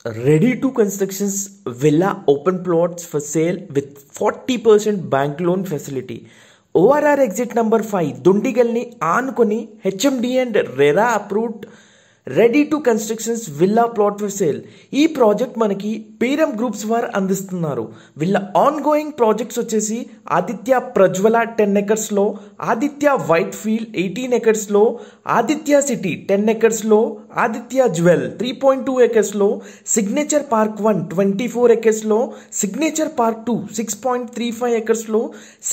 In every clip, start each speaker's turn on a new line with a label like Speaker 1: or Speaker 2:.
Speaker 1: Ready to constructions villa open plots for sale with 40% bank loan facility. ORR exit number 5 దుండిగల్ని ఆనుకొని HMD and RERA approved ready to constructions villa plot for sale. ఈ project మనకి Peeram groups వారు అందిస్తున్నారు. వీళ్ళ on going projects వచ్చేసి ఆదిత్య ప్రజ్వల 10 ఎకర్స్లో, Aditya White Field 18 ఎకర్స్లో, Aditya City 10 ఎకర్స్లో, ఆదిత్య జ్యువెల్ 3.2 ఎకర్స్లో, సిగ్నేచర్ పార్క్ 1 24 ఎకర్స్లో, సిగ్నేచర్ పార్క్ 2 6.35 ఎకర్స్లో,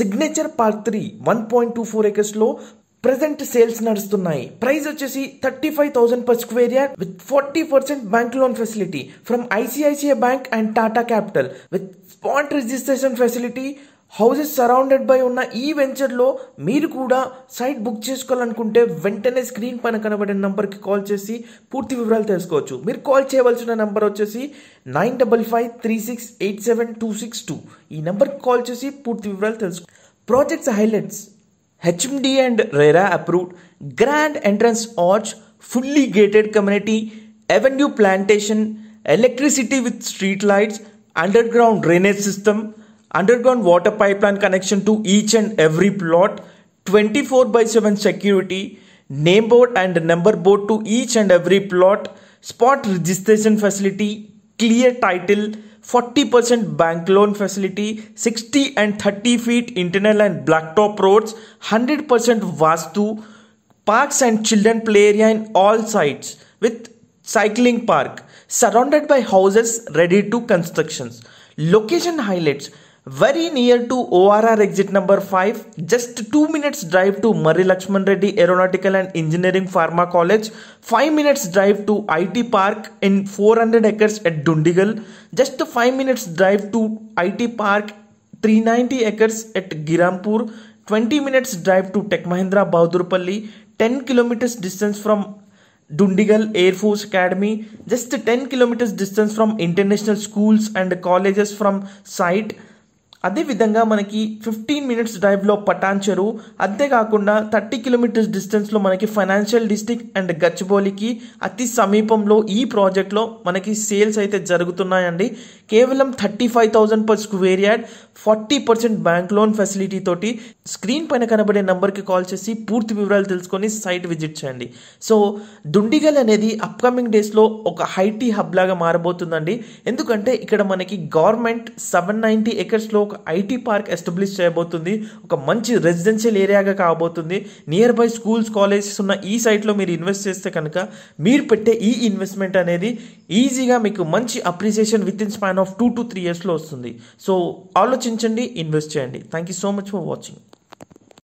Speaker 1: సిగ్నేచర్ పార్క్ 3 1.24 ఎకర్స్లో ప్రెజెంట్ సేల్స్ నడుస్తున్నాయి. ప్రైస్ వచ్చేసి 35,000 per square yard with 40% bank loan facility from ICICI Bank and Tata Capital with spot registration facility. Houses surrounded by ఉన్న ఈ వెంచర్లో మీరు కూడా సైట్ బుక్ చేసుకోవాలనుకుంటే వెంటనే స్క్రీన్ పైన కనబడే నంబర్కి కాల్ చేసి పూర్తి వివరాలు తెలుసుకోవచ్చు. మీరు కాల్ చేయవలసిన నంబర్ వచ్చేసి 9553687262. ఈ నెంబర్కి కాల్ చేసి పూర్తి వివరాలు తెలుసుకో. Projects highlights: HMD and RERA approved, grand entrance arch, fully gated community, avenue plantation, electricity with street lights, underground drainage system, underground water pipeline connection to each and every plot, 24/7 security, name board and number board to each and every plot, spot registration facility, clear title, 40% bank loan facility, 60 and 30 feet internal and blacktop roads, 100% vastu, parks and children play area in all sites with cycling park, surrounded by houses ready to constructions. Location highlights: very near to ORR exit number 5, just 2 minutes drive to Murray Lakshman Reddy Aeronautical and Engineering Pharma College, 5 minutes drive to IT Park in 400 acres at Dundigal, just 5 minutes drive to IT Park 390 acres at Girampur, 20 minutes drive to Tech Mahindra Bahadurpalli, 10 kilometers distance from Dundigal Air Force Academy, just 10 kilometers distance from international schools and colleges from site. అదేవిధంగా మనకి 15 minutes డ్రైవ్లో పటాన్చెరు, అంతేకాకుండా 30 kilometers డిస్టెన్స్లో మనకి financial district and గచ్చిబౌలికి అతి సమీపంలో ఈ ప్రాజెక్ట్లో మనకి సేల్స్ అయితే జరుగుతున్నాయండి. కేవలం 35,000 per square yard, 40% bank loan facility తోటి. స్క్రీన్ పైన కనబడే నెంబర్కి కాల్ చేసి పూర్తి వివరాలు తెలుసుకొని సైట్ విజిట్ చేయండి. సో దుండిగల్ అనేది అప్కమింగ్ డేస్లో ఒక హైటీ హబ్ లాగా మారబోతుందండి. ఎందుకంటే ఇక్కడ మనకి గవర్నమెంట్ 790 acresలో ఒక ఐటీ పార్క్ ఎస్టాబ్లిష్ చేయబోతుంది. ఒక మంచి రెసిడెన్షియల్ ఏరియాగా కాబోతుంది. నియర్ బై స్కూల్స్, కాలేజెస్ ఉన్న ఈ సైట్లో మీరు ఇన్వెస్ట్ చేస్తే కనుక మీరు పెట్టే ఈ ఇన్వెస్ట్మెంట్ అనేది ఈజీగా మీకు మంచి appreciation with in span of 2 to 3 yearsలో వస్తుంది. సో ఆలోచించండి, ఇన్వెస్ట్ చేయండి. Thank you so much for watching.